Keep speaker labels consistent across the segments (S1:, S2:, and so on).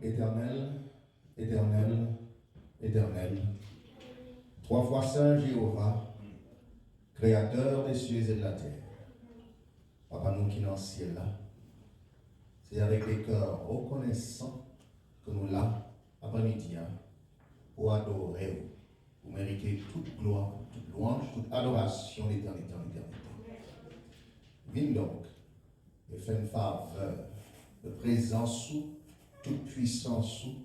S1: Éternel, éternel, éternel, trois fois Saint Jéhovah, Créateur des cieux et de la terre. Papa, nous qui sommes dans le ciel là, c'est avec des cœurs reconnaissants que nous là, après-midi, pour adorer vous. Vous méritez toute gloire, toute louange, toute adoration d'éternité en éternité. Viens donc et fais une faveur de présence sous toute puissance sous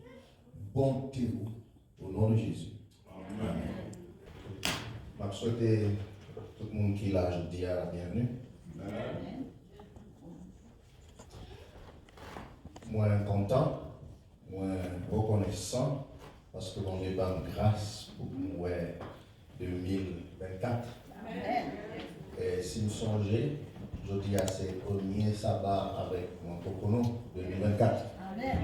S1: bonté au nom de Jésus. Amen. Je souhaite tout le monde qui est là, je dis à la bienvenue. Amen. Moi content, moi reconnaissant, parce que mon Dieu m'a grâce pour moi 2024. Amen. Et si vous songez, je dis à ces premiers sabbats avec mon Pocono 2024. Amen.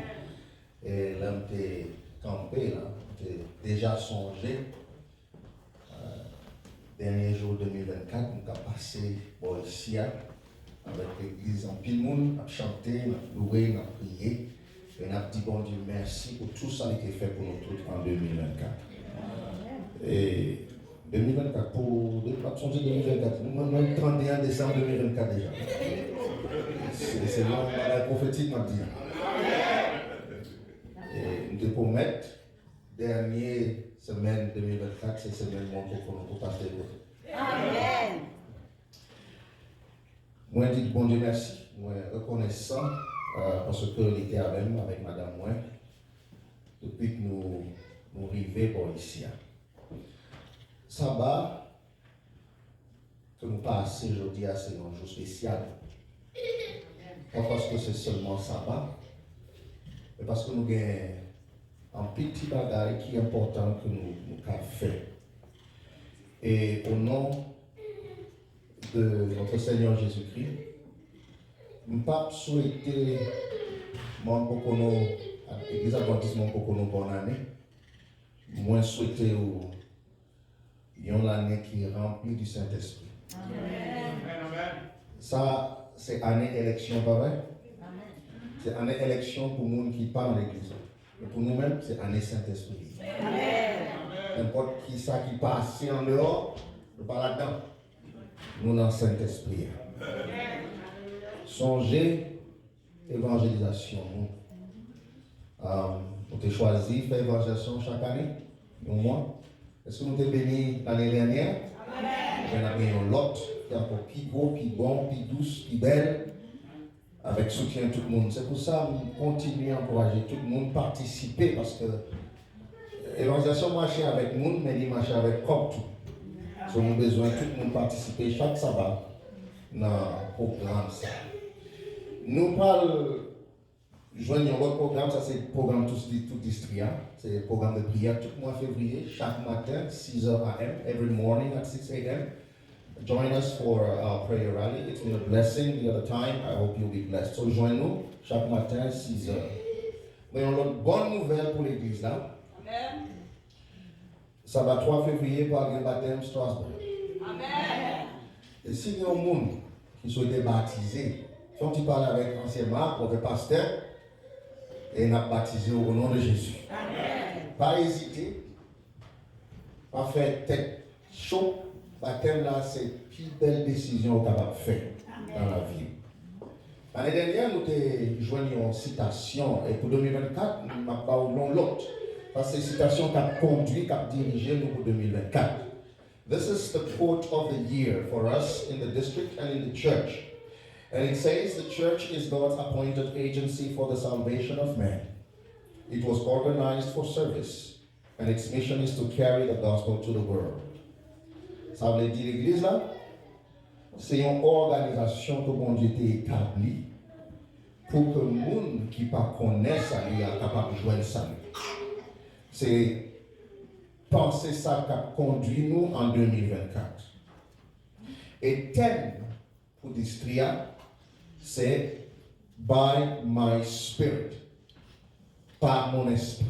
S1: Et là, j'étais campé, là, j'étais déjà songé. Dernier jour 2024, nous avons passé ici avec l'église en pile monde, à chanter, à louer, à prier. Et on a dit bon Dieu merci pour tout ça qui a été fait pour nous tous en 2024. Et 2024, pour songer 2024, nous sommes 31 décembre 2024 déjà. C'est long, la prophétique m'a dit. Et nous te promettons, dernière semaine 2024, c'est semaine pour passer le Amen. Moi, je dis bon Dieu merci. Moi, reconnaissant parce que j'étais avec madame moi depuis que nous arrivons pour ici. Sabbat, que nous passons aujourd'hui, c'est un jour spécial. Pas parce que c'est seulement sabbat, mais parce que nous avons un petit bagage qui est important que nous avons fait. Et au nom de notre Seigneur Jésus-Christ, je ne peux pas souhaiter mon Pocono, l'Église adventiste mon Pocono bonne année. Moi, souhaiter une année qui est remplie du Saint-Esprit. Amen. Ça, c'est année élection, pas vrai? C'est année élection pour les gens qui parlent de l'Église. Et pour nous-mêmes, c'est année Saint-Esprit. N'importe qui ça qui passe en dehors, nous pas là-dedans. Nous dans le Saint-Esprit. Songez évangélisation. Nous avons choisi de faire évangélisation chaque année, au moins. Est-ce que nous avons béni l'année dernière? Amen. Nous avons l'autre qui est encore plus beau, plus bon, plus douce, plus belle. Avec soutien de tout le monde. C'est pour ça que nous continuons à encourager tout le monde à participer parce que l'évangélisation marche avec nous, mais il marche avec comme tout. Nous avons besoin de tout le monde participer chaque sabbat dans le programme. Nous parlons, joignons votre programme, ça c'est le programme tout district. C'est le programme de prière tout le mois de février, chaque matin, 6h AM, every morning at 6 AM. Join us for our prayer rally. It's been a blessing the other time. I hope you'll be blessed. So join-nous chaque matin 6h. Mais on a une bonne nouvelle pour l'église là. Amen. Ça va 3 février par le baptême Strasbourg. Amen. Et s'il y a un monde qui souhaite baptiser, quand tu parles avec l'ancien Marc, le pasteur, et il a baptisé au nom de Jésus. Amen. Pas hésiter, pas faire tête chaud. Baptême là, c'est la plus belle décision qu'on a fait dans la vie. L'année dernière, nous avons joigné une citation, et pour 2024, nous n'avons pas l'autre. Parce que c'est une citation qui a conduit, qui a dirigé nous pour 2024. This is the quote of the year for us in the district and in the church. And it says, the church is God's appointed agency for the salvation of man. It was organized for service, and its mission is to carry the gospel to the world. Ça veut dire l'église là, c'est une organisation que bon Dieu a établie pour que le monde qui ne connaît ça, il est capable de jouer ça. C'est penser ça qui a conduit nous en 2024. Et thème pour district, c'est by my spirit, par mon esprit.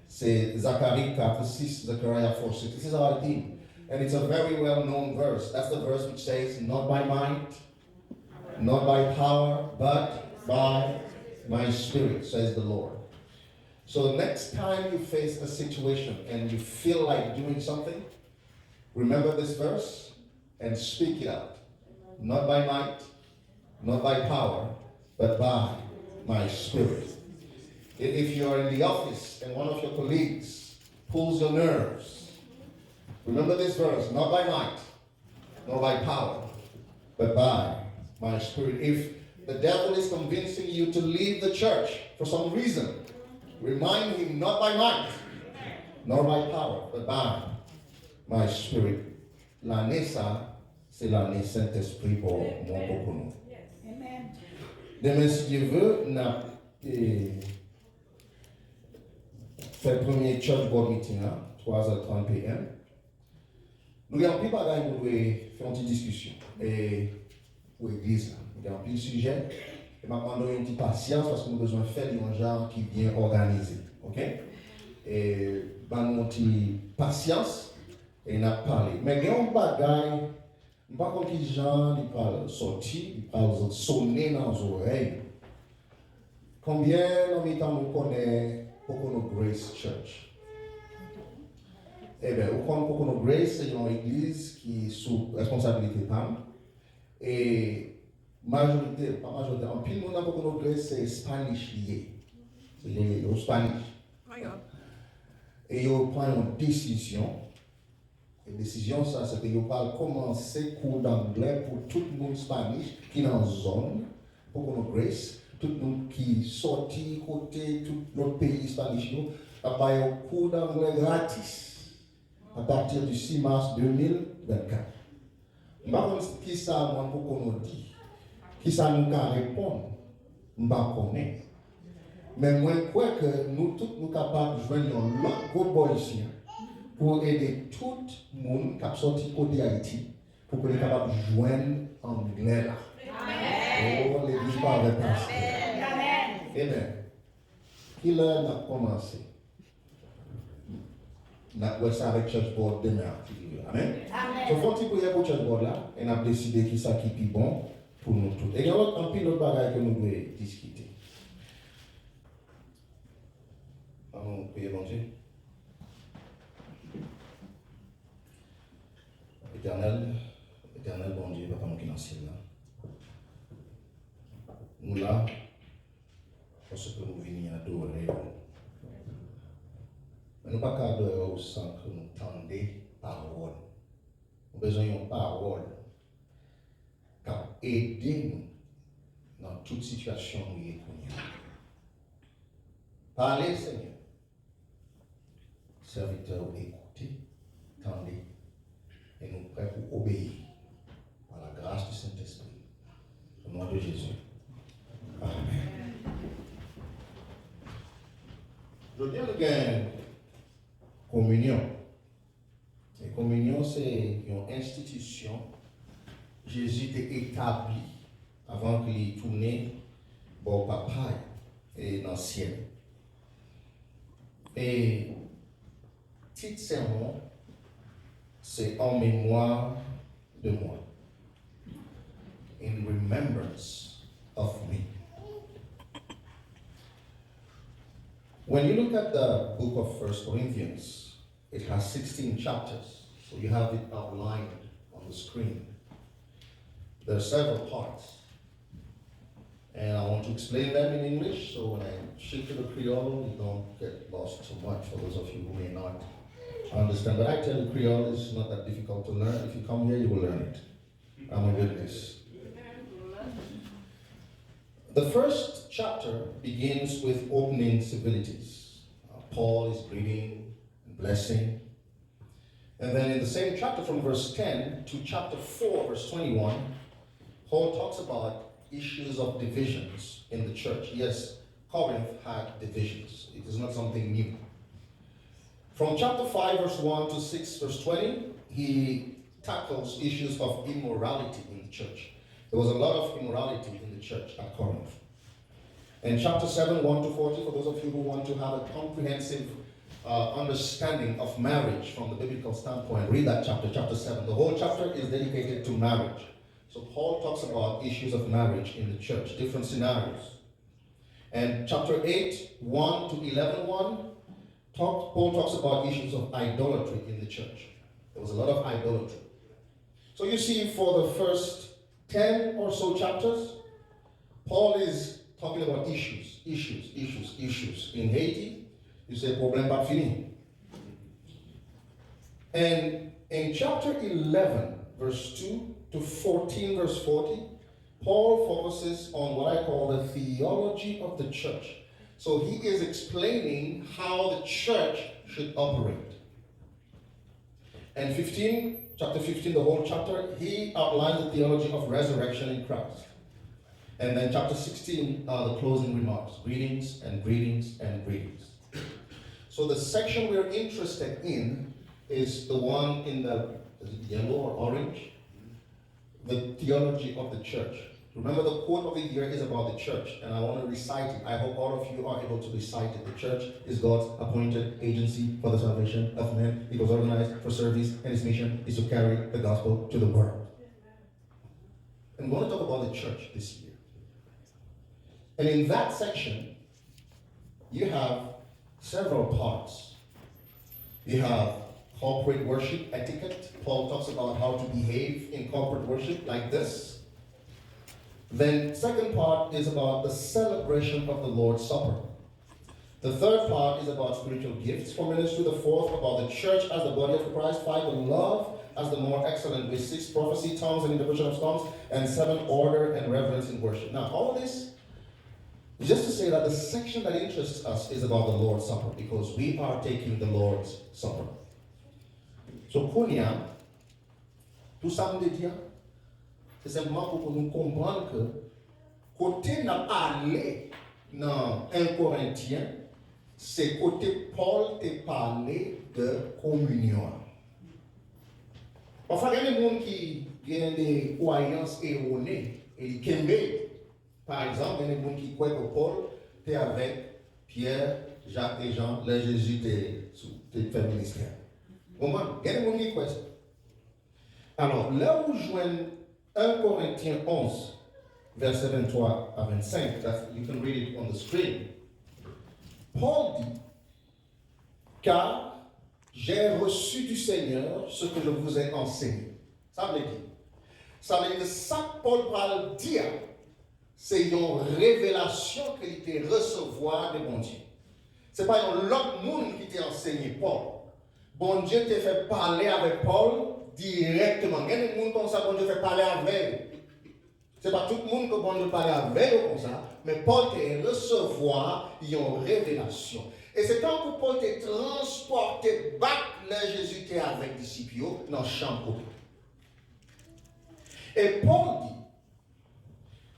S1: C'est Zacharie 4:6, Zechariah 4:6. This is our theme. And it's a very well-known verse. That's the verse which says, not by might, not by power, but by my spirit, says the Lord. So next time you face a situation and you feel like doing something, remember this verse and speak it out. Not by might, not by power, but by my spirit. If you're in the office and one of your colleagues pulls your nerves, remember this verse, not by might, nor by power, but by my spirit. If the devil is convincing you to leave the church for some reason, remind him not by might, nor by power, but by my spirit. L'année ça, c'est l'année Saint-Esprit pour mon beaucoup. Demain, si Dieu veut, on a fait le premier church board meeting à 3h30 p.m. Nous avons pris par là pour faire une petite discussion. Et pour l'église, nous avons pris le sujet. Et maintenant, nous avons une petite patience parce que nous avons besoin de faire un genre qui est bien organisé. Ok? Et nous avons une petite patience et nous avons parlé. Mais il y a un bagage, je ne sais pas comment les gens ils sortir, ils sonner dans les oreilles. Combien de temps nous connaissons Pocono Grace Church? Eh bien, au Pocono Grace, c'est une église qui est sous responsabilité PAM. Et majorité, pas majorité, en pile, nous, dans Pocono Grace, c'est Spanish lié. C'est lié au Spanish. Et ils prennent une décision. Et la décision, ça, c'est qu'ils vont commencer cours d'anglais pour tout le monde Spanish qui est dans la zone Pocono Grace. Tout le monde qui sortit côté tout notre pays Spanish, a payé un cours d'anglais gratis à partir du 6 mars 2024. Je ne sais pas qui ça moi pour qu'on nous dit, qui ça nous can répondre, je ne sais pas connaître. Mais moi je crois que nous tous nous capables de joindre un autre groupe ici pour aider tout le monde qui a sorti côté Haïti pour qu'on soit capable de joindre anglais là. Oh, l'église pas avec pasteur. Amen. Qui là n'a commencé? N'a pas ça avec Church Board demain. Amen. Donc, faut qu'il prier pour Church Board là et on a décidé qui ça qui est bon pour nous tous. Et il y a un pile d'autres bagages que nous devons discuter. Allons prier bon Dieu. Éternel bon Dieu, Papa mon qui est dans le ciel là. Nous là, parce que nous venons adorer. Mais nous ne pouvons pas adorer sans que nous tendions parole. Nous avons besoin d'une parole qui aide nous dans toute situation où nous sommes. Parlez, Seigneur. Serviteur, écoutez, tendez, et nous prêts pour obéir par la grâce du Saint-Esprit. Au nom de Jésus. Amen. Je viens de gagner communion. Et communion, c'est une institution. Jésus était établi avant qu'il tourne au papa et dans le ciel. Et titre sermon, c'est en mémoire de moi. In remembrance of me. When you look at the book of 1 Corinthians, it has 16 chapters, so you have it outlined on the screen. There are several parts, and I want to explain them in English, so when I shift to the Creole, you don't get lost too much for those of you who may not understand. But I tell you, Creole is not that difficult to learn. If you come here, you will learn it. I'm a witness. The first chapter begins with opening civilities. Paul is greeting and blessing. And then in the same chapter from verse 10 to chapter 4, verse 21, Paul talks about issues of divisions in the church. Yes, Corinth had divisions. It is not something new. From chapter 5, verse 1 to 6, verse 20, he tackles issues of immorality in the church. There was a lot of immorality in the church at Corinth. And chapter 7, 1 to 40, for those of you who want to have a comprehensive understanding of marriage from the biblical standpoint, read that chapter, chapter 7. The whole chapter is dedicated to marriage. So Paul talks about issues of marriage in the church, different scenarios. And chapter 8, 1 to 11, Paul talks about issues of idolatry in the church. There was a lot of idolatry. So you see, for the first 10 or so chapters, Paul is talking about issues. In Haiti, you say, problème pas fini. And in chapter 11, verse 2 to 14, verse 40, Paul focuses on what I call the theology of the church. So he is explaining how the church should operate. And chapter 15, the whole chapter, he outlines the theology of resurrection in Christ. And then chapter 16 are the closing remarks. Greetings and greetings and greetings. So the section we're interested in is the one in the yellow or orange, the theology of the church. Remember, the quote of the year is about the church, and I want to recite it. I hope all of you are able to recite it. The church is God's appointed agency for the salvation of men. It was organized for service, and its mission is to carry the gospel to the world. And we want to talk about the church this year. And in that section, you have several parts. You have corporate worship etiquette. Paul talks about how to behave in corporate worship like this. Then second part is about the celebration of the Lord's Supper. The third part is about spiritual gifts for ministry. The fourth about the church as the body of Christ. 5, the love as the more excellent way. 6, prophecy, tongues, and interpretation of tongues. And 7, order and reverence in worship. Now, all of this is just to say that the section that interests us is about the Lord's Supper, because we are taking the Lord's Supper. So, Kounia, tout ça me dit, c'est simplement pour nous comprendre que côté n'a allé dans 1 Corinthiens, c'est côté Paul te parlé de communion. Enfin, il y a des gens qui ont des croyances erronées et qui aiment. Par exemple, il y a des gens qui croient que Paul était avec Pierre, Jacques et Jean, là Jésus était fait ministère. Il y a des gens qui croient ça. Alors, là où je joins 1 Corinthiens 11, verset 23 à 25, you can read it on the screen. Paul dit, car j'ai reçu du Seigneur ce que je vous ai enseigné. Ça veut dire. Ça veut dire que ça que Paul va dire, c'est une révélation qu'il était recevoir de bon Dieu. Ce n'est pas un autre monde qui t'a enseigné Paul. Bon Dieu t'a fait parler avec Paul directement. Il y a des gens comme ça, bon Dieu fait parler avec. Ce n'est pas tout le monde que bon Dieu parle avec comme ça, mais Paul t'a recevoir une révélation. Et c'est quand que Paul t'a transporté back là Jésus était avec les disciples dans le champ. Et Paul dit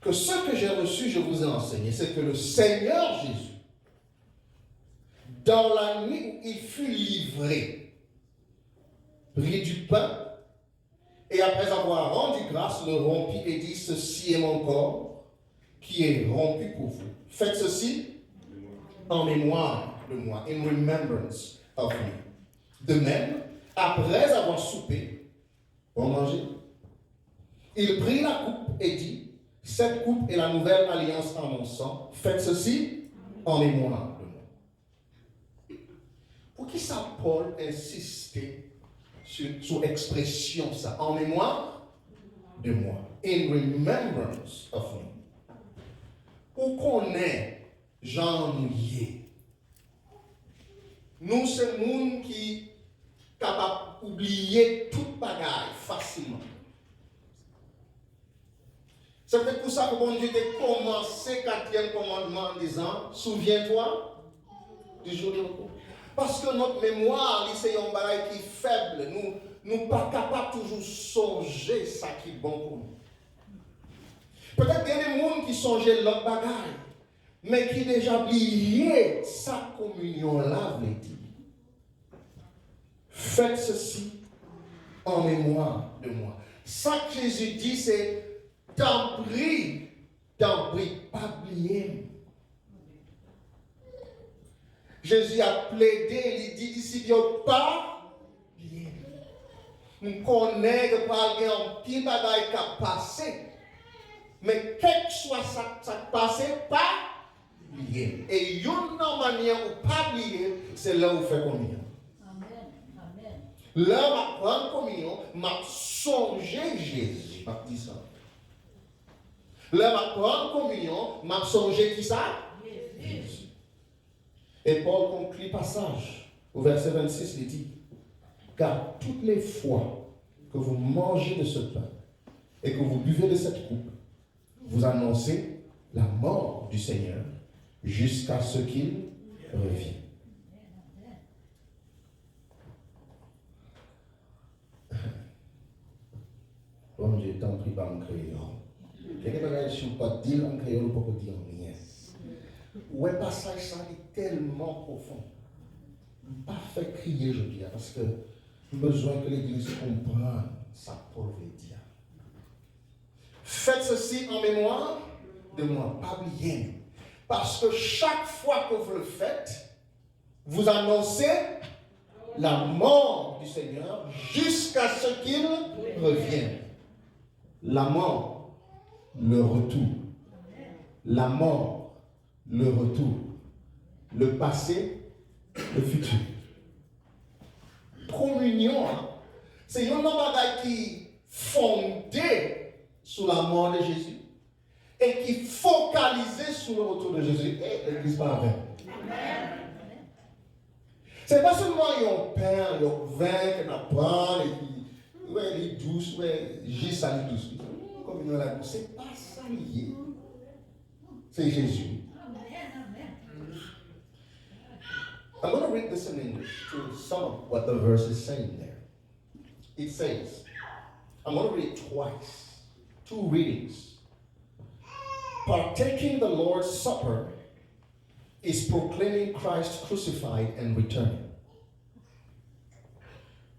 S1: que ce que j'ai reçu, je vous ai enseigné, c'est que le Seigneur Jésus, dans la nuit où il fut livré, prit du pain, et après avoir rendu grâce, le rompit et dit, ceci est mon corps qui est rompu pour vous. Faites ceci en mémoire de moi, in remembrance of me. De même, après avoir soupé, pour manger, il prit la coupe et dit, cette coupe est la nouvelle alliance en mon sang. Faites ceci en mémoire de moi. Pour qui ça, Paul insistait sur l'expression ça, en mémoire de moi, in remembrance of me. Où qu'on est, Jean Nouillet. Nous, c'est le monde qui est capable d'oublier toute bagaille facilement. C'est peut-être pour ça que bon Dieu a commencé le 4e commandement en disant, souviens-toi du jour de repos. Parce que notre mémoire, c'est un bagage qui est faible. Nous ne sommes pas capables de toujours songer ça qui est bon pour nous. Peut-être qu'il y a des gens qui songent l'autre bagage, mais qui déjà oublié sa communion-là, veut dire. Faites ceci en mémoire de moi. Ça que Jésus dit, c'est t'en prie, pas oublier. Jésus a plaidé, il dit ici, il n'y a pas oublier. Nous connaissons que par exemple, un petit bagage qui a passé, mais quel que soit ça passé, pas oublier. Et une manière ou pas oublier, c'est là où vous faites communion. Là, ma prendre communion, m'a songé Jésus. M'a dit ça. Là, ma prendre communion, m'a songé qui ça? Jésus. Et Paul conclut le passage au verset 26, il dit, car toutes les fois que vous mangez de ce pain et que vous buvez de cette coupe, vous annoncez la mort du Seigneur jusqu'à ce qu'il revienne. Bon Dieu, t'en prie pas me créer. Quelqu'un qui ne pas dire en créole ou pas dire en rien. Ouais, passage ça est tellement profond. Pas fait crier, je dis, parce que j'ai besoin que l'Église comprenne sa pauvre dire. Faites ceci en mémoire de moi, pas oublier. Parce que chaque fois que vous le faites, vous annoncez la mort du Seigneur jusqu'à ce qu'il revienne. La mort, le retour. La mort, le retour. Le passé, le futur. Communion, c'est un bagage qui fondé sur la mort de Jésus et qui focalisé sur le retour de Jésus. Et l'Église pas avec. C'est pas seulement un pain, un vin qu'on apprend et puis ouais, les douces, ouais, j'ai sali douce. Comme il a dit, c'est pas ça lié. C'est Jésus. I'm going to read this in English to sum up what the verse is saying there. It says, I'm going to read it twice, 2 readings. Partaking the Lord's Supper is proclaiming Christ crucified and returning.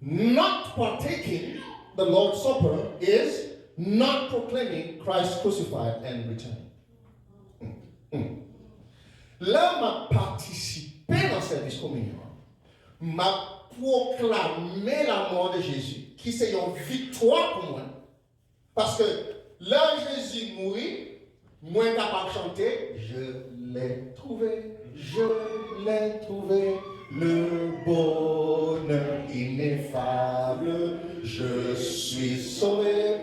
S1: Not partaking the Lord's Supper is not proclaiming Christ crucified and returning. Là, m'a participé dans le service communion, m'a proclamé la mort de Jésus, qui c'est une victoire pour moi. Parce que là, Jésus mourit, moi capable de chanter, je l'ai trouvé, le bonheur ineffable, je suis sauvé,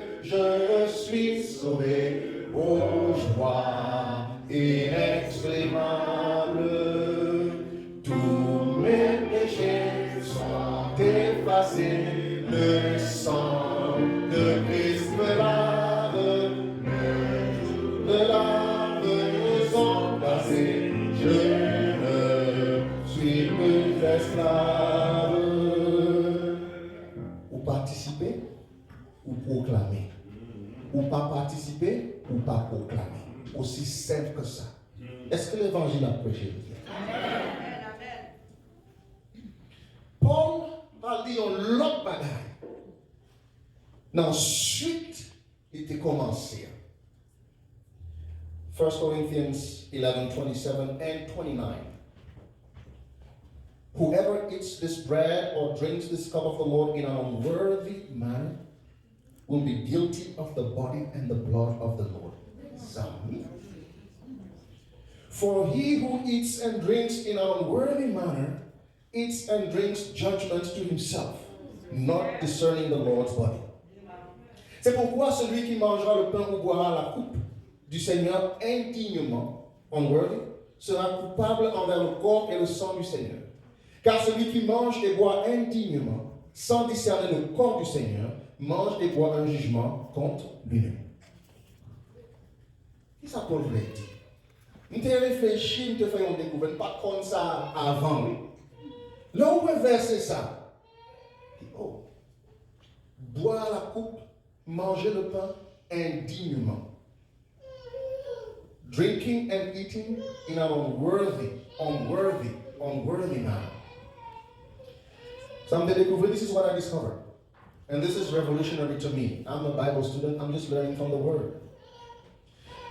S1: ô joie inexprimable, tous mes péchés sont effacés, le sang de Christ me lave, me lave sans passer, je ne suis plus esclave. Ou participer, ou proclamer. Ou pas participer, ou pas proclamer. Aussi simple que ça. Est-ce que l'évangile a prêché? Amen. Paul a dit un autre bagaille. Ensuite, il était commencé. 1 Corinthians 11:27 and 29. Whoever eats this bread or drinks this cup of the Lord in an unworthy manner will be guilty of the body and the blood of the Lord. For he who eats and drinks in an unworthy manner eats and drinks judgment to himself, not discerning the Lord's body. C'est pourquoi celui qui mangera le pain ou boira la coupe du Seigneur indignement, unworthy, sera coupable envers le corps et le sang du Seigneur. Car celui qui mange et boit indignement, sans discerner le corps du Seigneur, mange et boit un jugement contre lui-même. Qu'est-ce que Paul voulait dire? Nous t'ai réfléchi, nous t'ai fait une découverte, pas comme ça avant, oui. Là où est versé ça? Oh, boire la coupe, manger le pain indignement. Drinking and eating in an unworthy manner. Some découvrir, this is what I discovered. And this is revolutionary to me. I'm a Bible student, I'm just learning from the Word.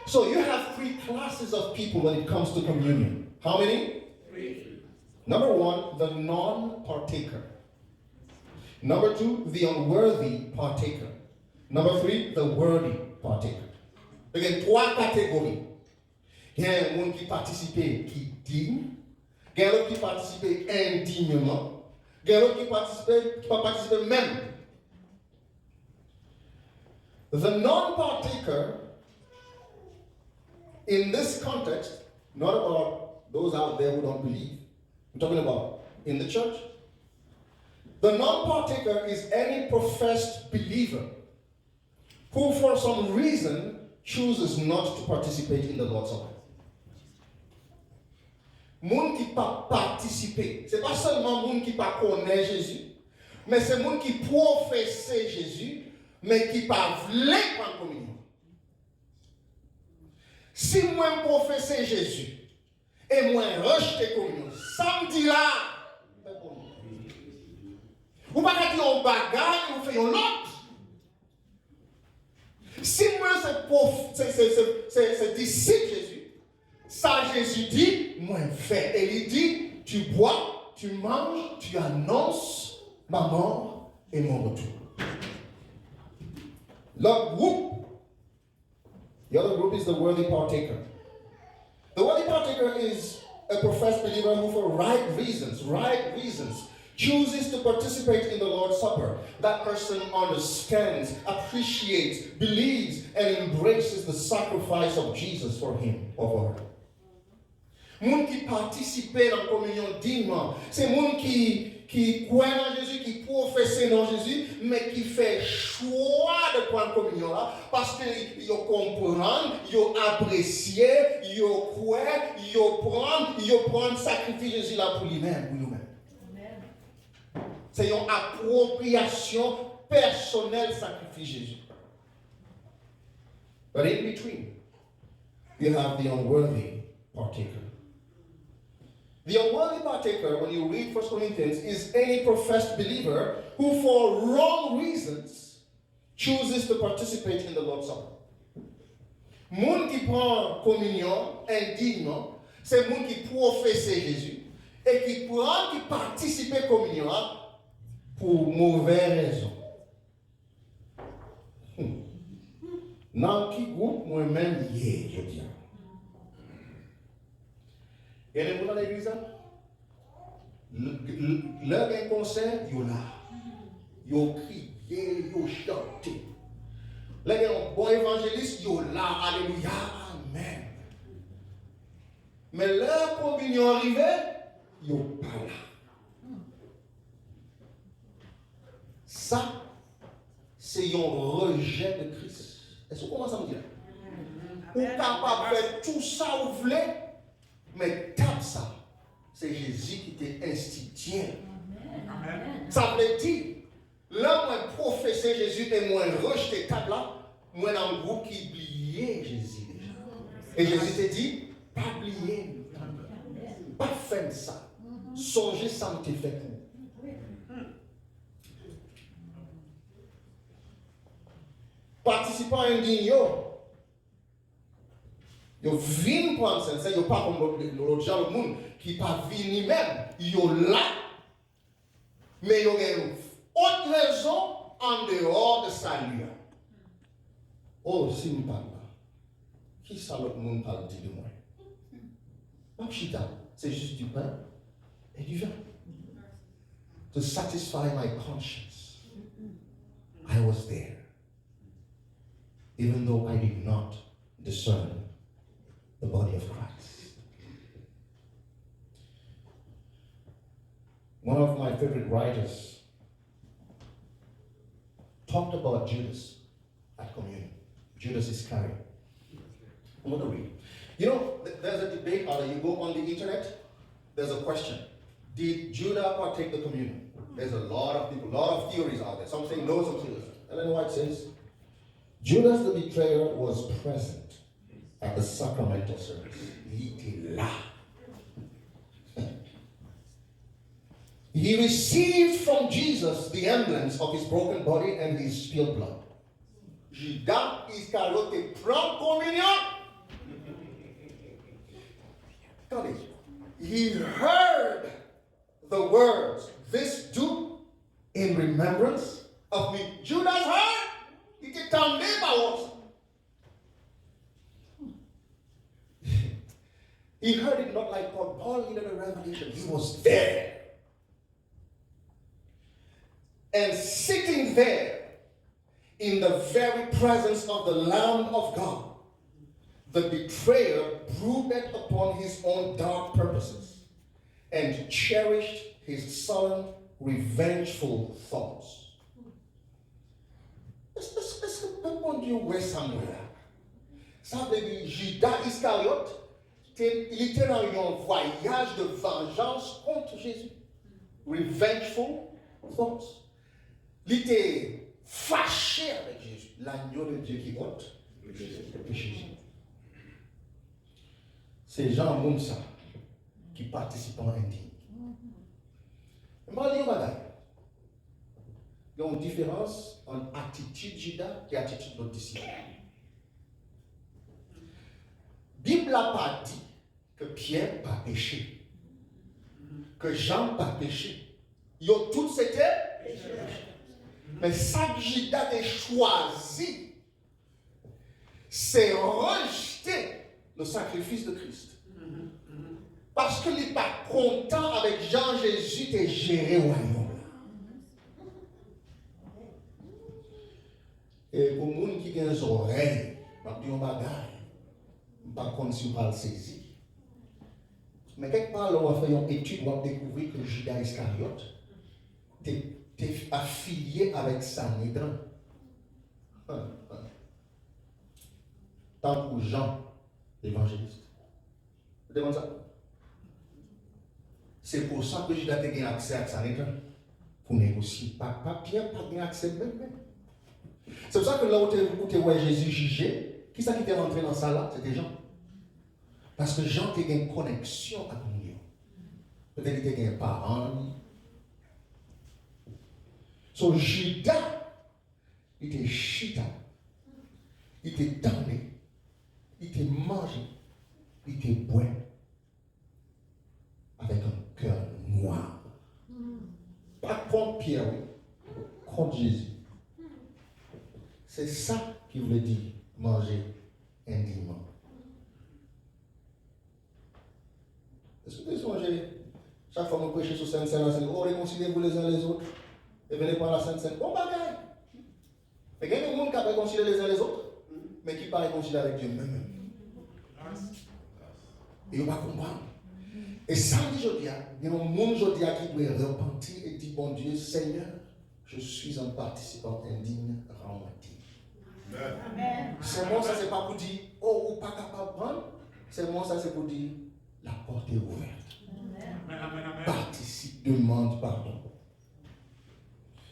S1: So you have 3 classes of people when it comes to communion. How many? 3. Number 1, the non-partaker. Number 2, the unworthy partaker. Number 3, the worthy partaker. Again, 3 catégories. Il y a un monde qui participe qui digne. Il y a l'autre qui participe indignement. Il y a l'autre qui pas participer même. The non-partaker in this context, not about those out there who don't believe. I'm talking about in the church. The non-partaker is any professed believer who for some reason chooses not to participate in the Lord's Supper. Moun qui pas participer, c'est pas seulement moun qui pas connaît Jésus, mais c'est moun qui professe Jésus, mais qui pas voulait prendre communion. Si moi professe Jésus et moi rejeter communion, samedi là, ou pas dire on bagaille ou fait un autre. Si moi c'est disciple Jésus, ça Jésus dit, moi fais. Et il dit, tu bois, tu manges, tu annonces ma mort et mon retour. L'autre groupe, the other group is the worthy partaker. The worthy partaker is a professed believer who for right reasons, chooses to participate in the Lord's Supper. That person understands, appreciates, believes, and embraces the sacrifice of Jesus for him or for her. Moun qui participe dans la communion dignement, c'est moun qui croit en Jésus, qui professe dans Jésus, mais qui fait choix de prendre la communion là, parce qu'ils comprennent, ils apprécient, ils croient, ils prennent sacrifice Jésus là pour lui-même, pour nous-mêmes. C'est une appropriation personnelle sacrifice Jésus. But in between, you have the unworthy partaker. The unworthy partaker, when you read 1 Corinthians, is any professed believer who for wrong reasons chooses to participate in the Lord's Supper. Moun qui prend communion indignement, c'est moun qui professe Jésus et qui participe à la communion pour mauvaises raisons. Dans qui groupe moi-même je dis. Et les gens dans l'église, leur gain concert, ils sont là. Ils crient, ils chantent. Les gens bon évangéliste, ils sont là. Alléluia, amen. Mais leur communion arrivée, ils sont pas là. Ça, c'est un rejet de Christ. Est-ce que vous commencez à me dire? Vous êtes capable de faire tout ça, vous voulez? Mais tape ça, c'est Jésus qui t'a institué. Ça veut dire, là, moi, professer Jésus et moi, rejeter tape là, moi, dans un groupe qui oubliait Jésus déjà. Et Jésus t'a dit, pas oublier, pas faire ça. Songez ça, me fait pour. Participant indigne, ils viennent prendre ça, ils ne sont pas comme l'autre genre de monde qui ne pas venir même. Ils sont là, mais ils ont une autre raison en dehors de salut. Oh, si nous parlons là, qui ça l'autre monde parle de moi? Machita, c'est juste du pain et du vin. To satisfy my conscience. I was there. Even though I did not discern the body of Christ. One of my favorite writers talked about Judas at communion. Judas Iscariot. I'm going to read. You know, there's a debate out there. You go on the internet, there's a question. Did Judah partake the communion? There's a lot of people, a lot of theories out there. Some say no, some say yes. Ellen White says, Judas the betrayer was present at the sacramental service. Il était là. He received from Jesus the emblems of his broken body and his spilled blood. Judas Iscariot prend communion. He heard the words, "This do in remembrance of me." Judas heard. Il était tombé par crucifixion. He was there. And sitting there in the very presence of the Lamb of God, the betrayer brooded upon his own dark purposes and cherished his sullen, revengeful thoughts. Est-ce que bon Dieu ouais Samuel là? Ça veut dire Judas Iscariote, il était dans un voyage de vengeance contre Jésus. Revengeful thoughts. Il était fâché avec Jésus, l'agneau de Dieu qui ôte le péché. C'est Jean Mounsa qui participent en indigne. Mais il y a une différence entre attitude Judas et attitude de notre disciple. La Bible n'a pas dit que Pierre n'a pas péché, que Jean n'a pas péché. Ils ont tous été péchés. Mais ça que Judas a choisi, c'est rejeter le sacrifice de Christ. Parce qu'il n'est pas content avec Jean-Jésus de gérer le royaume. Et pour les gens qui ont des oreilles, je vais dire un bagage. Je ne sais pas si on va le saisir. Mais quelque part, là, on va faire une étude, on va découvrir que Judas Iscariote était affilié avec Sanhédrin. Tant que Jean, l'évangéliste. Vous demandez ça? C'est pour ça que Judas a eu accès à Sanhédrin. Pour négocier. Pas Pierre, pas eu accès même. C'est pour ça que là où tu vois Jésus jugé, qui c'est qui était rentré dans ça là? C'était Jean. Parce que Jean a une connexion avec Dieu. Peut-être qu'il a un parent. So Judas, il était chita, il était damné, il était mangé, il était boit avec un cœur noir. Pas contre Pierre, contre Jésus. C'est ça qui voulait dire manger indignement. Est-ce que vous avez chaque fois que vous prêchez sur Sainte-Seine, c'est oh, réconciliez-vous les uns les autres et venez par la Sainte-Seine. Bon bagaille. Mais il y a des gens qui peuvent réconcilier les uns les autres, mais qui ne peuvent pas réconcilier avec Dieu même. Et ils ne vont pas comprendre. Et samedi, il y a un monde qui doit repentir et dire bon Dieu, Seigneur, je suis un participant indigne, rends-moi digne. Amen. C'est moi, ça, c'est pas pour dire, oh, ou pas capable de prendre. C'est moi, ça, c'est pour dire, la porte est ouverte. Amen. Participe, demande pardon.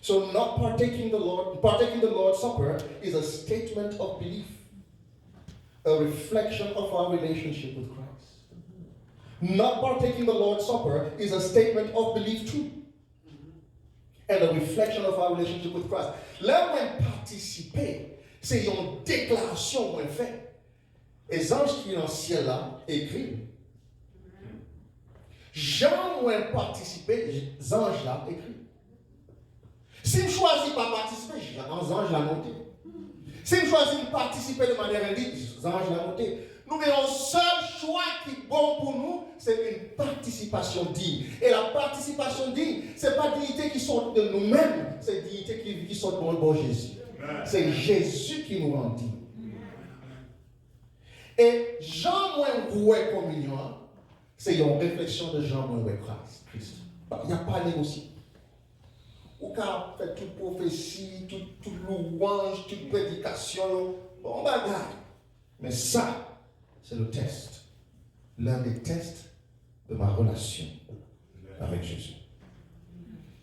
S1: So, not partaking the Lord's Supper is a statement of belief, a reflection of our relationship with Christ. Not partaking the Lord's Supper is a statement of belief too, and a reflection of our relationship with Christ. Là où on participe, c'est une déclaration qu'on fait. Et les anges qui sont dans le ciel là écrivent. Jean où on participe, les anges là écrivent. Si je choisis pas participer, les anges là noté. Si je choisis de participer de manière indigne, les anges là noté. Nous avons un seul choix qui est bon pour nous, c'est une participation digne. Et la participation digne, ce n'est pas dignité qui sort de nous-mêmes, c'est dignité qui sort de bon Jésus. C'est Jésus qui nous rend digne. Et Jean moins voué communion, c'est une réflexion de Jean moins voué Christ. Il n'y a pas négocié. Ou quand on fait toute prophétie, toute louange, toute prédication, bon bagarre. Mais ça, c'est le test. L'un des tests de ma relation avec Jésus.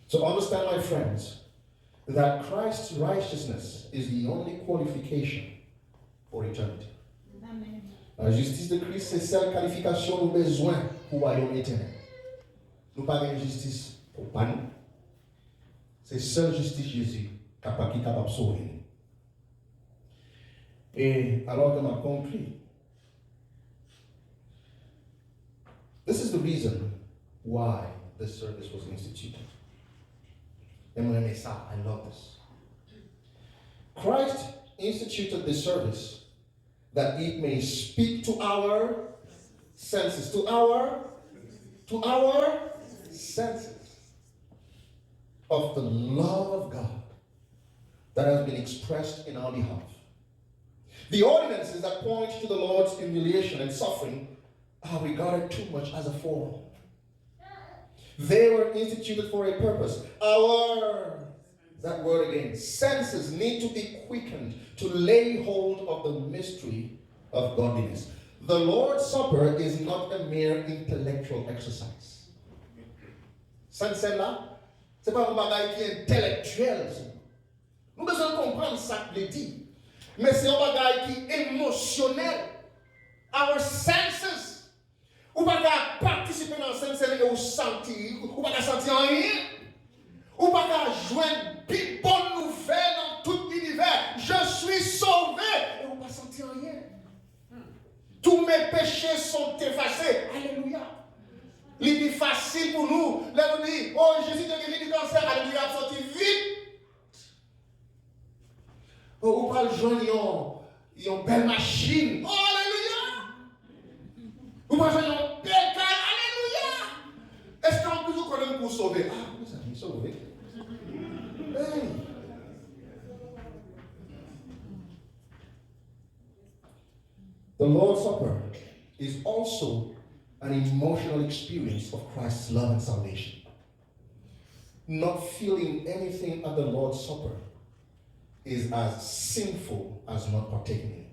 S1: So understand, my friends, that Christ's righteousness is the only qualification for eternity. Amen. La justice de Christ, c'est celle qualification nous besoin pour le royaume éternel. Nous pas de justice pour pas nous. C'est seule justice Jésus qui est capable de sauver nous. Et alors que m'a compris, this is the reason why this service was instituted. And when I say I love this. Christ instituted this service that it may speak to our senses, to our to our senses of the love of God that has been expressed in our behalf. The ordinances that point to the Lord's humiliation and suffering are regarded too much as a form. They were instituted for a purpose. That word again, senses need to be quickened to lay hold of the mystery of godliness. The Lord's Supper is not a mere intellectual exercise. Sense là, c'est pas un bagage qui est intellectuel. Nous devons comprendre ça que dit. Mais c'est un bagage qui est émotionnel. Our senses. Ou pas participer dans le sens et ou sentir, ou pas sentir rien. Ou pas joindre une bonne nouvelle dans tout l'univers. Je suis sauvé. Et ou pas sentir rien. Tous mes péchés sont effacés. Alléluia. Il est facile pour nous. Là, on dit, oh, Jésus te guérit du cancer. Alléluia, sorti vite. Oh, ou pas joindre une belle machine. Oh, alléluia. Ou pas joindre une belle caille. Alléluia. Est-ce qu'en plus vous connaissez pour sauver? Ah, oui, ça me sauve. Hey. The Lord's Supper is also an emotional experience of Christ's love and salvation. Not feeling anything at the Lord's Supper is as sinful as not partaking in it.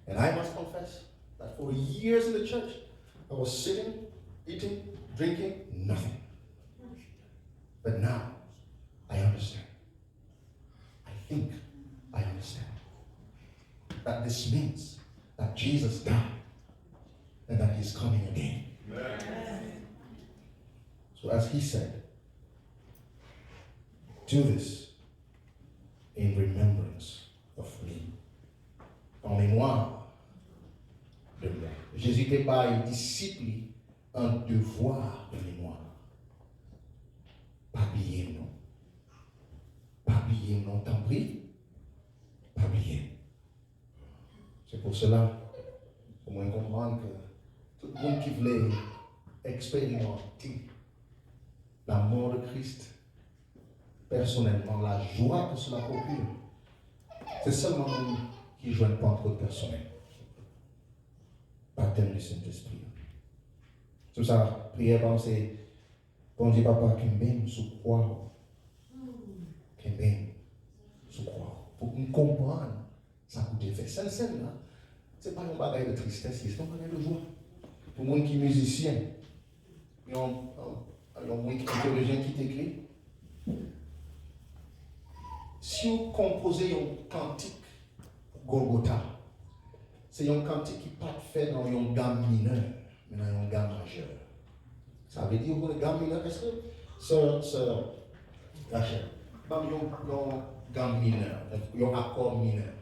S1: And I must confess that for years in the church, I was sitting, eating, drinking, nothing. But now, I understand. I think I understand. That this means that Jesus died and that he's coming again. Amen. So as he said, do this in remembrance of me. En mémoire de moi. Jésus n'était pas un disciple, un devoir de mémoire. Pas oublier, non. Pas oublier, non, t'en prie. Pas oublier. C'est pour cela, au moins comprendre que tout le monde qui voulait expérimenter la mort de Christ, personnellement, la joie que cela procure, c'est seulement nous qui jouons une Pentecôte personnelle. Baptême du Saint-Esprit. C'est ça, prière, c'est bon Dieu, papa, qui m'aime sous quoi? Qui m'aime sous quoi? Pour nous comprendre ça que Dieu fait. Cette scène-là, ce n'est pas un bagage de tristesse, c'est un bagage de joie. Pour les gens qui sont musiciens, il y a un théologien qui t'écrit. Si vous composez un cantique pour Golgotha, c'est un cantique qui n'est pas fait dans une gamme mineure, mais dans une gamme majeure. Ça veut dire que une gamme mineure, est-ce que, sœur Rachel, dans une gamme mineure, un accord mineur.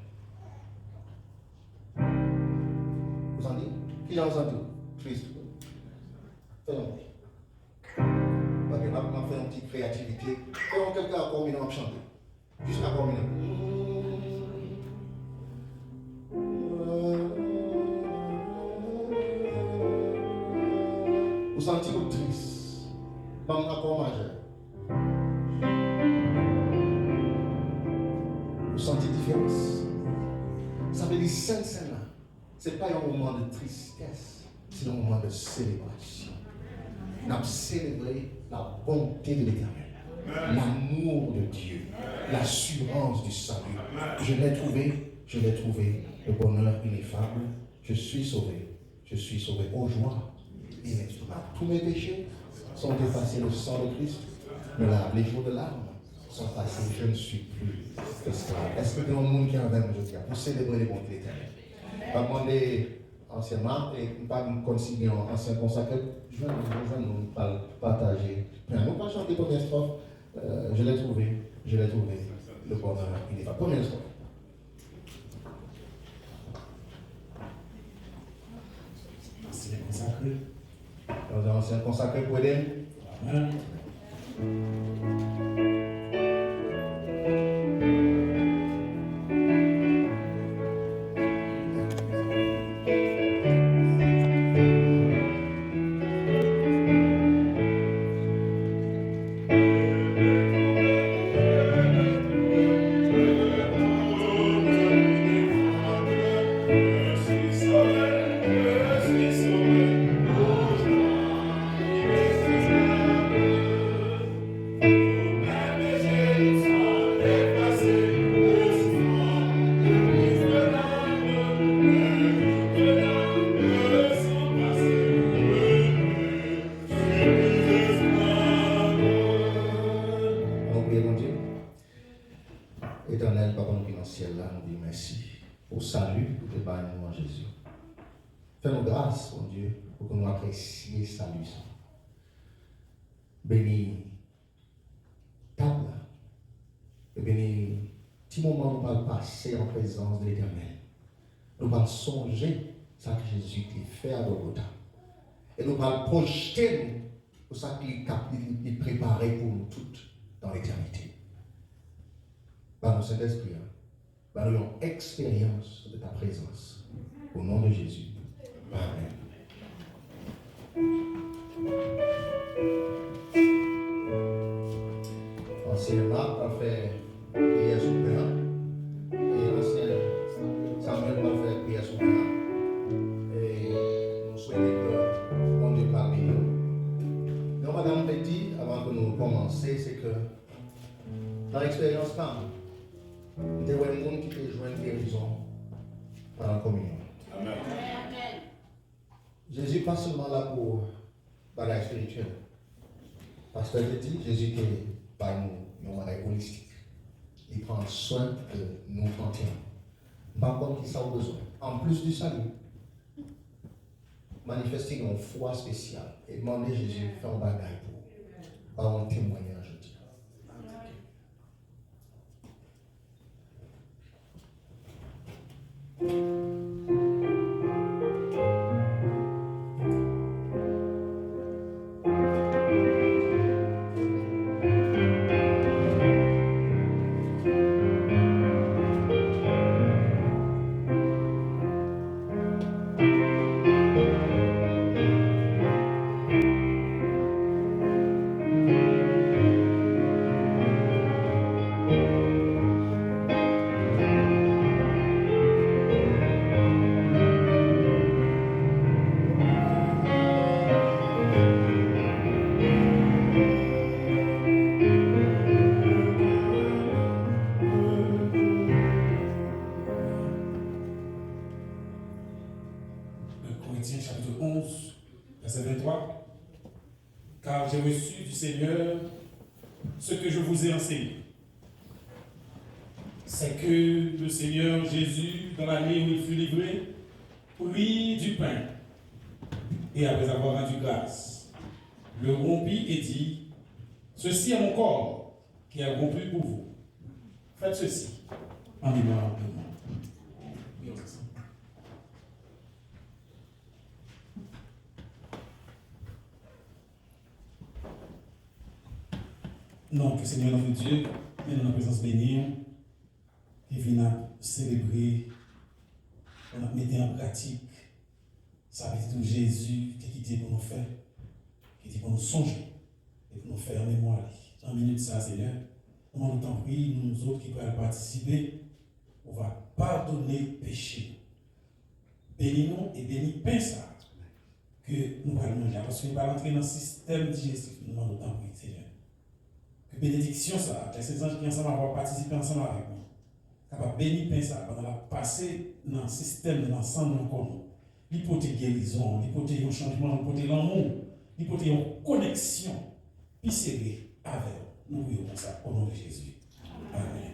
S1: Vous en dites? Qui en entend? Christ. Fais-le. Ok, on va faire une petite créativité. Faisons quelques accords mineurs, on va chanter. Juste un accord mineur. Vous sentez comme triste. Dans un accord majeur. Vous sentez différence. Ça veut dire scène là. Ce n'est pas un moment de tristesse, c'est un moment de célébration. Nous avons célébré la bonté de l'Éternel, l'amour de Dieu, l'assurance du salut. Je l'ai trouvé, le bonheur ineffable. Je suis sauvé aux joies inexprimables. Tous mes péchés sont effacés, le sang de Christ me lave. Les jours de larmes sont passés, je ne suis plus esclave. Est-ce que il y a un monde qui est en train de pour célébrer les bontés de l'Éternel? Je vais demander anciennement et pas nous consigner en ancien consacré. Je vais nous partager. Nous pas chanter première strophe. Je l'ai trouvé. Le bonheur ineffable. Première strophe. Ancien consacré. Dans un ancien consacré pour aider. Amen. l'église. Béni table. Et béni petit moment nous va passer en présence de l'Éternel. Nous allons songer ce que Jésus a fait à Golgotha. Et nous allons projeter pour ça qu'il est préparé pour nous toutes dans l'éternité. Par le Saint-Esprit, par une expérience de ta présence. Au nom de Jésus. Amen. Anciennement, on fait prière sur le Père. Et l'ancien Samuel va faire prière sur le Père. Et nous souhaitons que mon Dieu parmi nous. Donc, Madame Petit, avant que nous commencions, c'est que dans l'expérience femme, il y a un monde qui peut jouer une guérison par la communion. Amen. Jésus pas seulement là pour bagage spirituel. Parce que je dis, Jésus qui est par nous, un bagage holistique. Il prend soin de nous entièrement. Par contre, qui ça a besoin. En plus du salut, manifester une foi spéciale et demander à Jésus de faire un bagage pour avoir un témoignage.
S2: Car j'ai reçu du Seigneur ce que je vous ai enseigné. C'est que le Seigneur Jésus, dans l'année où il fut livré, prit du pain et après avoir rendu grâce, le rompit et dit, « Ceci est mon corps qui est rompu pour vous. Faites ceci en mémoire de moi. » Non, que Seigneur notre Dieu, nous dans la présence bénie, et vient célébrer, on a mis en pratique, ça veut dire Jésus qui dit pour nous faire, qui dit pour nous songer, et pour nous faire en mémoire. En minute ça, Seigneur, on t'en prie, nous autres qui pourrons participer, on va pardonner le péché. Bénis-nous et bénis pain ça, que nous allons manger, parce que nous allons entrer dans le système digestif, nous allons t'en prie, Seigneur. Que bénédiction ça, que ces anges qui ensemble vont participer ensemble avec nous. Capable bénir pain ça, pendant la passer dans le système de l'ensemble de nous. L'hypothèse guérison, l'hypothèse un changement, l'hypothèse l'amour, l'hypothèse une connexion, puis serrée avec nous. Nous prions pour ça au nom de Jésus. Amen.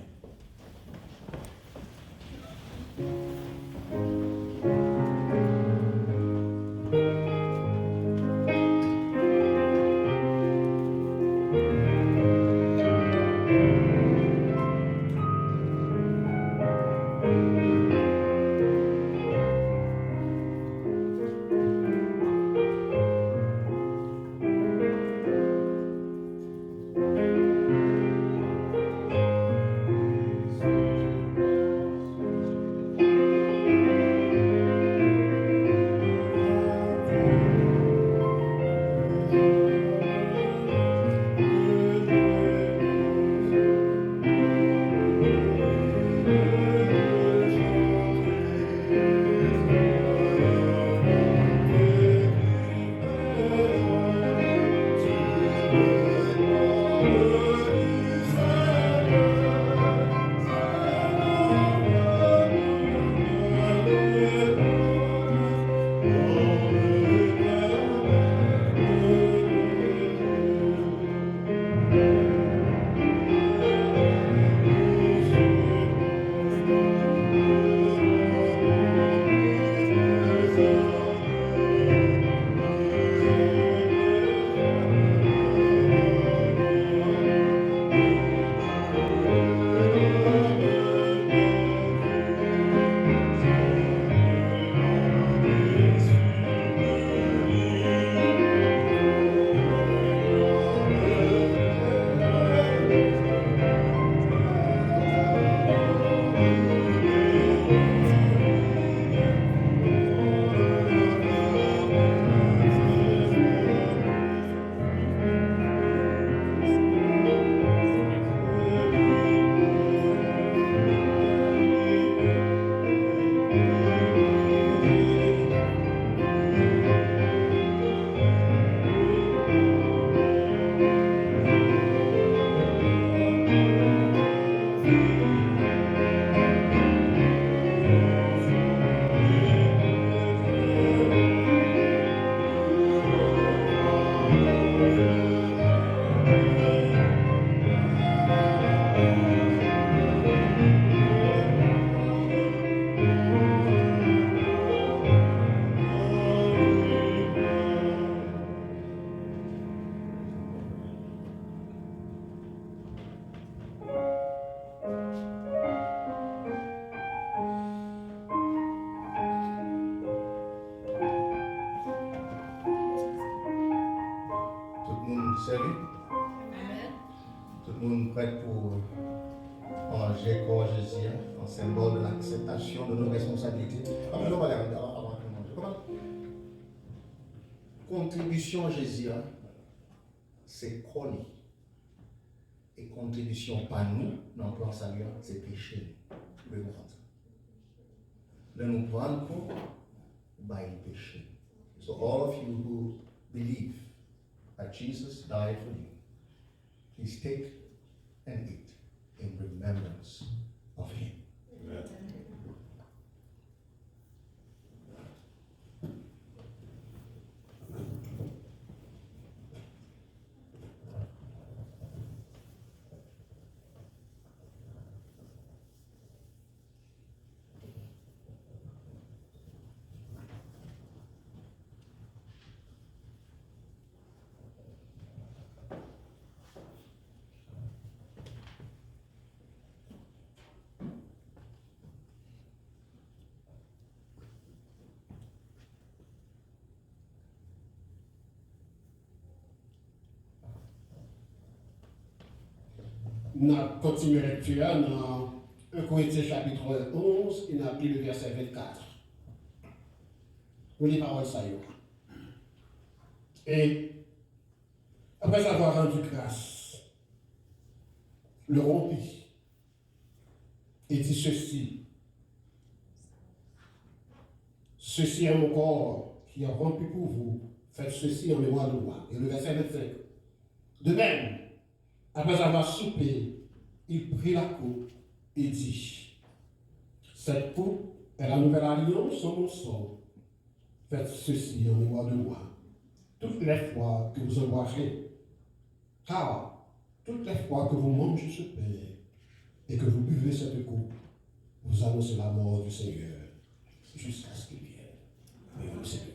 S1: servi? Tout le monde prêt pour manger corps Jésus, en symbole de l'acceptation de nos responsabilités. Avant de manger. Comment? Contribution Jésus, c'est coller. Et contribution par nous, dans le plan salut, c'est péché. Vous pouvez comprendre ça. Là, nous prenons pour le péché. So all of you who believe that Jesus died for you, please take and eat in remembrance of him. Amen.
S3: Nous continuons la lecture dans 1 Corinthiens chapitre 11 et nous avons le verset 24. Vous les paroles ça. Et après avoir rendu grâce, le rompit et dit ceci. Ceci est mon corps qui est rompu pour vous. Faites ceci en mémoire de moi. Et le verset 25. De même, après avoir soupé, il prit la coupe et dit, cette coupe est la nouvelle alliance en mon sang. Faites ceci en mémoire de moi, toutes les fois que vous en boirez. Car toutes les fois que vous mangez ce pain et que vous buvez cette coupe, vous annoncez la mort du Seigneur jusqu'à ce qu'il vienne. Vivons le Seigneur.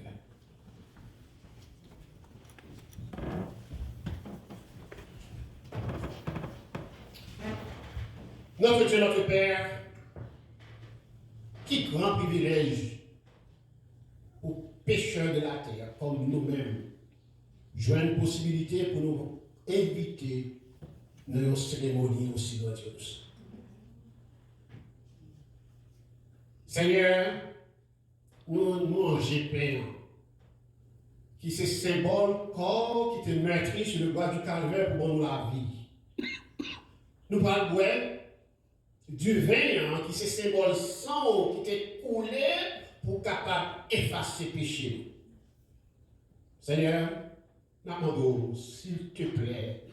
S3: Notre Dieu, notre Père, qui grand privilège aux pécheurs de la terre, comme nous-mêmes, jouer une possibilité pour nous inviter dans une cérémonie aussi grandiose. Seigneur, nous mangeons pain, qui c'est symbole corps qui te meurtri sur le bois du calvaire pour nous la vie. Nous parlons du vin qui c'est symbole sang qui t'est coulé pour capable effacer péché. Seigneur, nous demandons, s'il te plaît,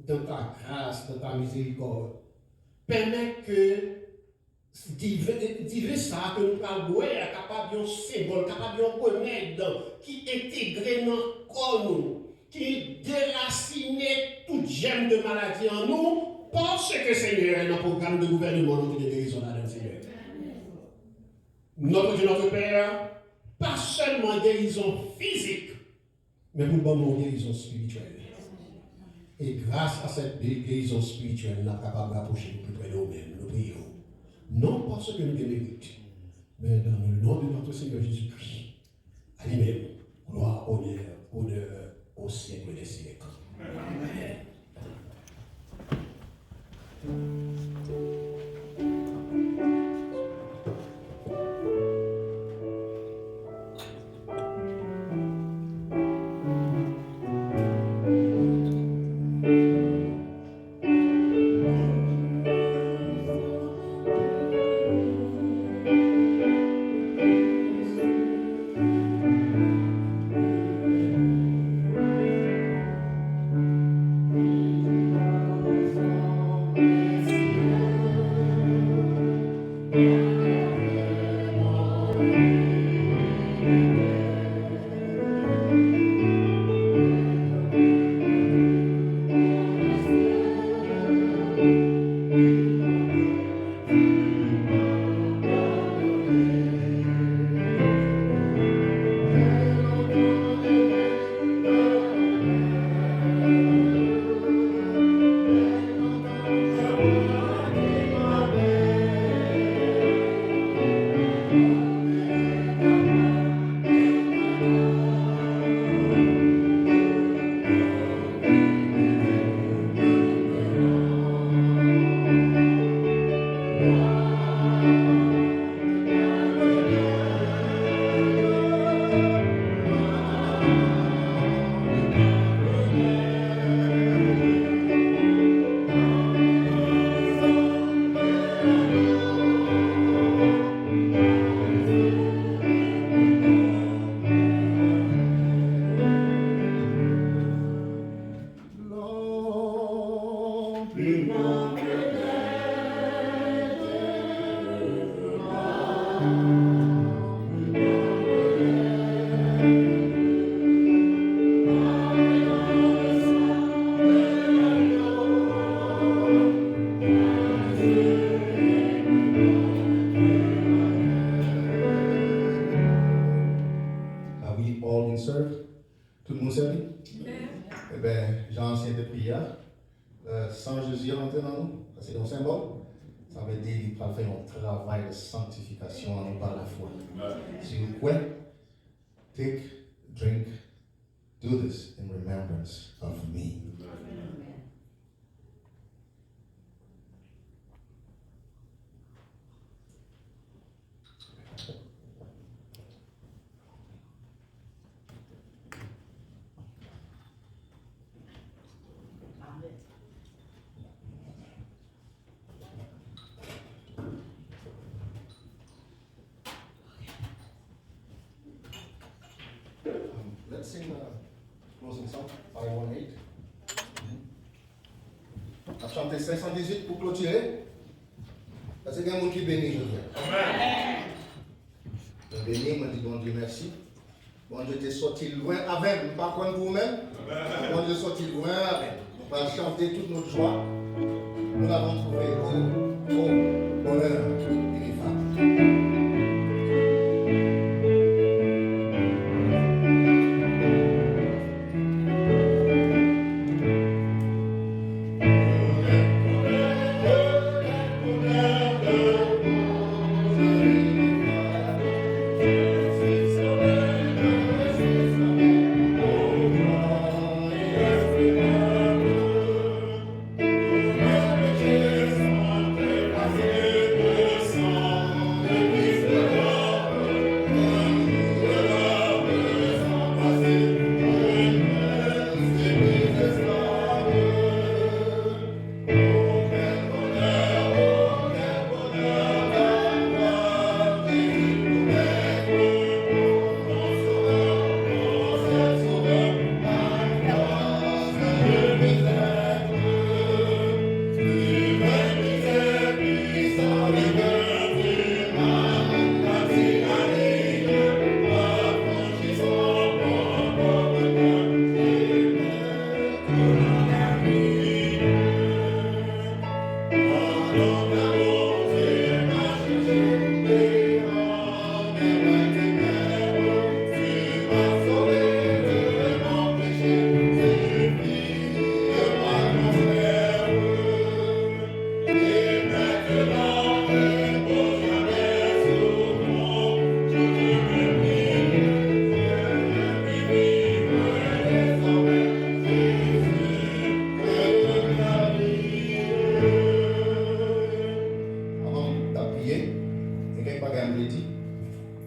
S3: dans ta grâce, dans ta miséricorde, permets que divers ça que nous parlons est capable de symbole, capable de remède qui intègre dans le corps, qui déracine toute gemme de maladie en nous. Parce que Seigneur est dans le programme de gouvernement de guérison dans le Seigneur. Notre Dieu, notre Père, pas seulement guérison physique, mais pour bonne guérison spirituelle. Et grâce à cette guérison spirituelle, nous sommes capables d'approcher plus près de nous-mêmes. Nous prions. Non parce que nous méritons, mais dans le nom de notre Seigneur Jésus-Christ. À lui-même, gloire, honneur au siècle des siècles. Amen.
S1: Have we all been served? Tout le monde servi? Eh bien, j'ai ancien de prière. Sans Jésus rentrer dans nous, ça c'est un symbole. Ça veut dire qu'il va faire un travail de sanctification en nous par la foi. Si vous pouvez, take, drink, do this in remembrance of me. Let's sing the closing song, 518. On va chanter 518 pour clôturer. Parce qu'il y a un monde qui bénit, je dis. Amen. Je bénis, je dis bon Dieu merci. Bon Dieu t'es sorti loin avec, pas comme vous-même. Bon Dieu sorti loin avec. On va chanter toute notre joie. Nous l'avons trouvé au bonheur et femme.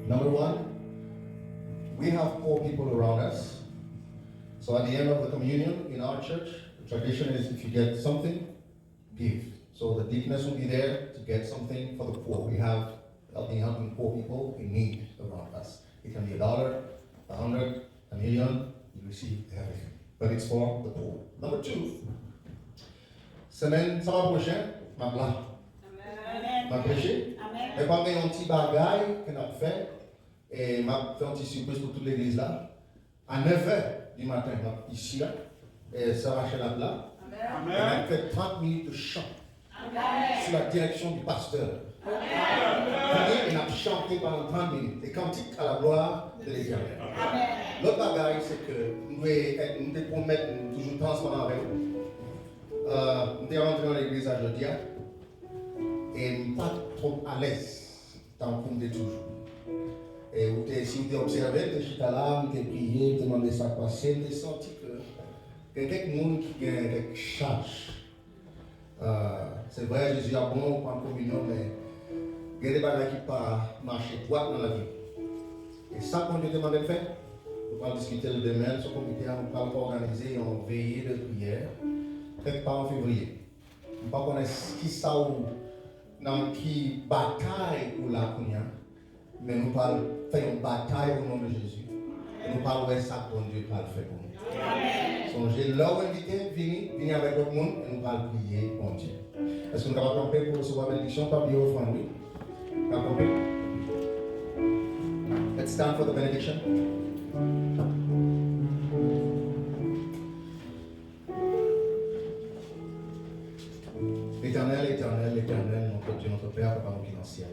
S1: Number one, we have poor people around us. So at the end of the communion in our church, the tradition is if you get something, give. So the deaconess will be there to get something for the poor. We have helping poor people in need around us. It can be $1, 100, a million, you receive everything. But it's for the poor. Number two, semaine prochaine, ma blanc. Ma prêché. Mais pas un petit bagaille qu'on a fait. Et m'a fait une petite surprise pour toute l'église là. À 9h du matin, ici là. Et ça va chez la là. Elle a fait 30 minutes de chant. Sous la direction du pasteur. Et on a chanté pendant 30 minutes. Des cantiques à la gloire de l'Éternel. L'autre bagaille, c'est que nous devons promettre toujours transparent avec vous. Nous sommes rentrés dans l'église à Jodia. Et nous ne sommes pas trop à l'aise dans le de toujours. Et si vous avez observé, vous êtes là, vous avez prié, vous avez demandé ça passer, vous avez senti que quelqu'un qui a quelque charge. C'est vrai, Jésus a bon pour la communion, mais il y a des bagages qui ne pas marcher droit dans la vie. Et ça, quand Dieu demande de faire, nous allons discuter le demain, ce comité, on va organiser une veillée de prière, quelque part en février. On ne va pas connaître qui ça ou dans qui bataille pour la communion, mais nous allons faire une bataille au nom de Jésus. Et nous allons voir ça pour Dieu va le faire pour nous. échanger. Leur invité, venez avec votre monde et nous allons prier pour Dieu. Est-ce que nous allons camper pour recevoir la bénédiction? Pas oublier au front, oui. Let's stand for the benediction. Éternel, éternel, éternel, notre Dieu, notre Père, Papa, nous qui dans le ciel.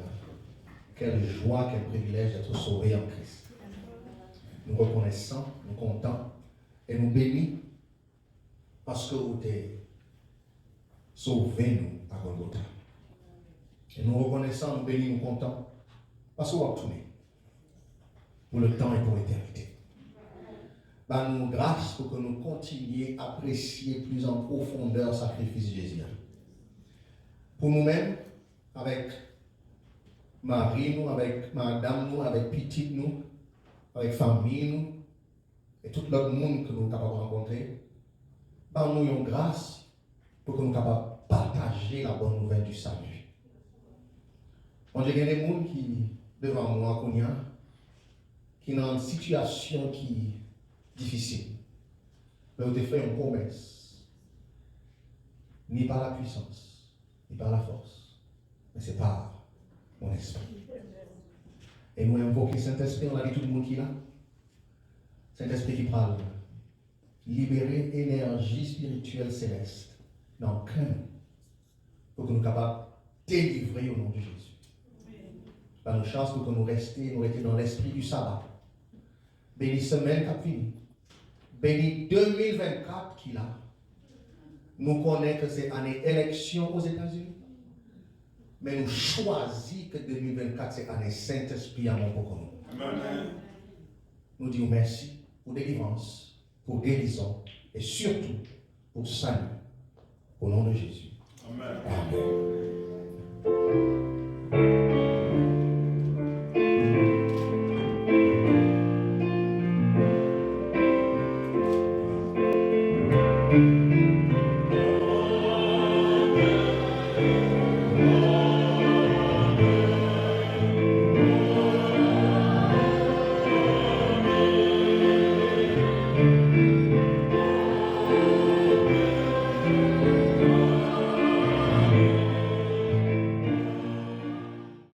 S1: Quelle joie, quel privilège d'être sauvés en Christ. Nous reconnaissons, nous comptons et nous bénissons parce que vous avez sauvé nous à Golgotha. Et nous reconnaissons, nous bénissons, nous comptons parce que vous avez tourné pour le temps et pour l'éternité. Bah, nous grâce pour que nous continuions à apprécier plus en profondeur le sacrifice de Jésus. Pour nous-mêmes, avec Marie, nous, avec madame, nous, avec petite, nous, avec famille, nous, et tout l'autre monde que nous sommes capables de rencontrer, par nous une grâce pour que nous soyons capables de partager la bonne nouvelle du salut. On a des gens qui, devant moi, qui sont dans une situation qui est difficile. Mais on a fait une promesse, ni par la puissance, ni par la force, mais c'est par mon esprit. Et nous invoquons Saint-Esprit, on a dit tout le monde qui est là. Saint-Esprit qui parle. Libérer énergie spirituelle céleste dans le cœur pour que nous soyons capables de délivrer au nom de Jésus. Par nos chances pour que nous restions dans l'esprit du sabbat. Béni semaine qui a fini. Béni 2024 qui est là. Nous connaissons que c'est année élection aux États-Unis. Mais nous choisissons que 2024 c'est année Saint-Esprit à mon pour nous. Amen. Nous disons merci pour délivrance, pour guérison et surtout pour salut. Au nom de Jésus. Amen. Amen.